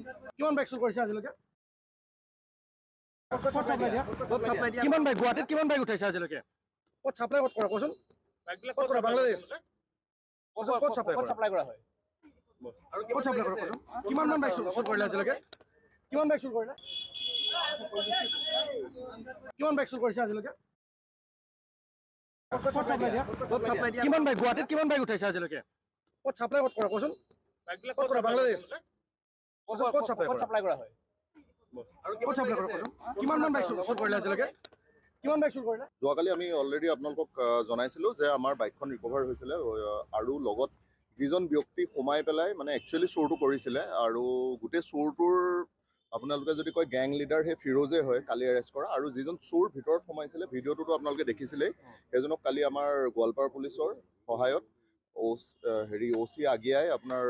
কিমান বাইক চুৰ কৰিছে আজিলৈকে? কিমান বাইক গুৱাহাটীত কিমান বাইক উঠাইছে আজিলৈকে? ক'ত চাপ্লাই ক'ত কৰা কোৱাচোন? ক'ত কৰা বাংলাদেশ? ক'ত চাপ্লাই কৰা হয়? আৰু ক'ত চাপ্লাই কৰা কোৱাচোন? কিমান মান বাইক চুৰ কৰিলে আজিলৈকে? কিমান বাইক চুৰ কৰিলে? কিমান বাইক চুৰ কৰিছে আজিলৈকে? কিমান বাইক গুৱাহাটীত কিমান বাইক উঠাইছে আজিলৈকে? ক'ত চাপ্লাই ক'ত কৰা কোৱাচোন? ক'ত কৰা বাংলাদেশ? ক'ত চাপ্লাই কৰা হয়? আৰু ক'ত চাপ্লাই কৰা কোৱাচোন? কিমান মান বাইক চুৰ কৰিলে আজিলৈকে? কিমান বাইক চুৰ কৰিলে? যোৱাকালি আমি অলৰেডি আপোনালোকক জনাইছিলোঁ যে আমাৰ বাইকখন ৰিকভাৰ হৈছিলে আৰু লগত যিজন ব্যক্তি সোমাই পেলাই মানে একচুৱেলি চোৰটো কৰিছিলে আৰু গোটেই চোৰটোৰ আপোনালোকে যদি কয় গেং লিডাৰ সেই ফিৰোজে হয় কালি এৰেষ্ট কৰা। আৰু যিজন চোৰ ভিতৰত সোমাইছিলে ভিডিঅ'টোতো আপোনালোকে দেখিছিলেই, সেইজনক কালি আমাৰ গোৱালপাৰা পুলিচৰ সহায়ত OC আগিয়াই আপোনাৰ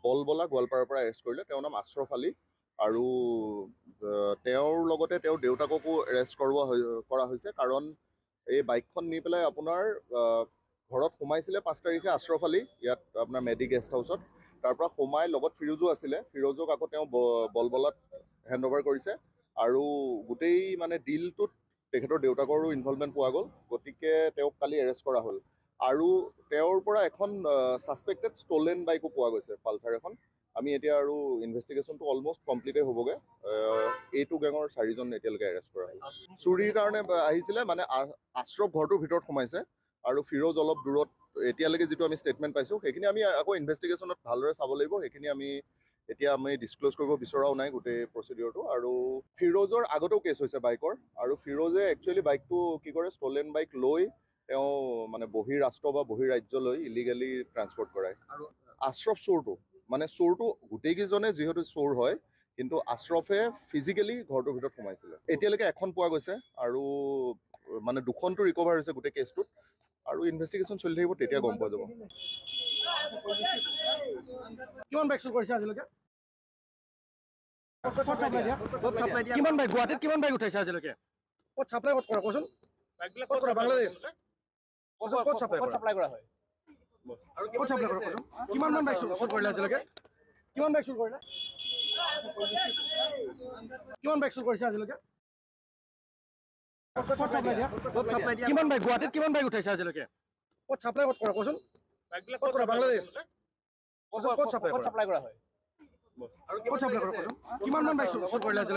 বলবলা গোৱালপাৰাৰ পৰা এৰেষ্ট কৰিলে। তেওঁৰ নাম আশ্ৰফ আলী আৰু তেওঁৰ লগতে তেওঁৰ দেউতাককো এৰেষ্ট কৰা হৈছে, কাৰণ এই বাইকখন নি পেলাই আপোনাৰ ঘৰত সোমাইছিলে 5 তাৰিখে আশ্ৰফ আলী ইয়াত আপোনাৰ মেডি গেষ্ট হাউচত। তাৰ পৰা সোমাই লগত ফিৰোজো আছিলে, ফিৰোজক আকৌ তেওঁ বলবলাত হেণ্ড অভাৰ কৰিছে আৰু গোটেই মানে ডিলটোত তেখেতৰ দেউতাকৰো ইনভলভমেণ্ট পোৱা গ'ল, গতিকে তেওঁক কালি এৰেষ্ট কৰা হ'ল। আৰু তেওঁৰ পৰা এখন ছাছপেক্টেড ষ্টলেন বাইকো পোৱা গৈছে, পালচাৰ এখন। আমি এতিয়া আৰু ইনভেষ্টিগেশ্যনটো অলমষ্ট কমপ্লিটেই হ'বগৈ। এইটো গেঙৰ 4জন এতিয়ালৈকে এৰেষ্ট কৰা হ'ল। চুৰিৰ কাৰণে আহিছিলে, মানে আশ্ৰফ ঘৰটোৰ ভিতৰত সোমাইছে আৰু ফিৰোজ অলপ দূৰত। এতিয়ালৈকে যিটো আমি ষ্টেটমেণ্ট পাইছোঁ সেইখিনি আমি আকৌ ইনভেষ্টিগেশ্যনত ভালদৰে চাব লাগিব, সেইখিনি এতিয়া আমি ডিছক্ল'জ কৰিব বিচৰাও নাই গোটেই প্ৰচিডিঅ'ৰটো। আৰু ফিৰোজৰ আগতেও কেছ হৈছে বাইকৰ, আৰু ফিৰোজে একচুৱেলি বাইকটো কি কৰে, ষ্টলেন বাইক লৈ তেওঁ মানে বহিৰাষ্ট্ৰ বা বহিৰাজ্যলৈ ইলিগেলি ট্ৰান্সপৰ্ট কৰায়। আৰু আশ্ৰফ চোৰটো গোটেইকেইজনে যিহেতু চোৰ হয়, কিন্তু আশ্ৰফে ফিজিকেলি ঘৰটোৰ ভিতৰত সোমাইছিলে। এতিয়ালৈকে এখন পোৱা গৈছে আৰু মানে 2খনটো ৰিকভাৰ হৈছে গোটেই কেছটোত, আৰু ইনভেষ্টিগেশ্যন চলি থাকিব, তেতিয়া গম পোৱা যাব। কিমান বাইক চুৰ কৰিছে আজিলৈকে? কিমান বাইক গুৱাহাটীত কিমান বাইক উঠাইছে আজিলৈকে? ক'ত চাপ্লাই ক'ত কৰা কোৱাচোন? ক'ত কৰা বাংলাদেশ? ক'ত চাপ্লাই কৰা হয়? আৰু ক'ত চাপ্লাই কৰা কোৱাচোন? কিমান মান বাইক চুৰ কৰিলে আজিলৈকে? কিমান বাইক চুৰ কৰিলে? কিমান বাইক চুৰ কৰিছে আজিলৈকে? কিমান বাইক গুৱাহাটীত কিমান বাইক উঠাইছে আজিলৈকে? ক'ত চাপ্লাই ক'ত কৰা কোৱাচোন? ক'ত কৰা বাংলাদেশ? ক'ত চাপ্লাই কৰা হয়? আৰু ক'ত চাপ্লাই কৰা কোৱাচোন? কিমান মান বাইক চুৰ কৰিলে আজিলৈকে?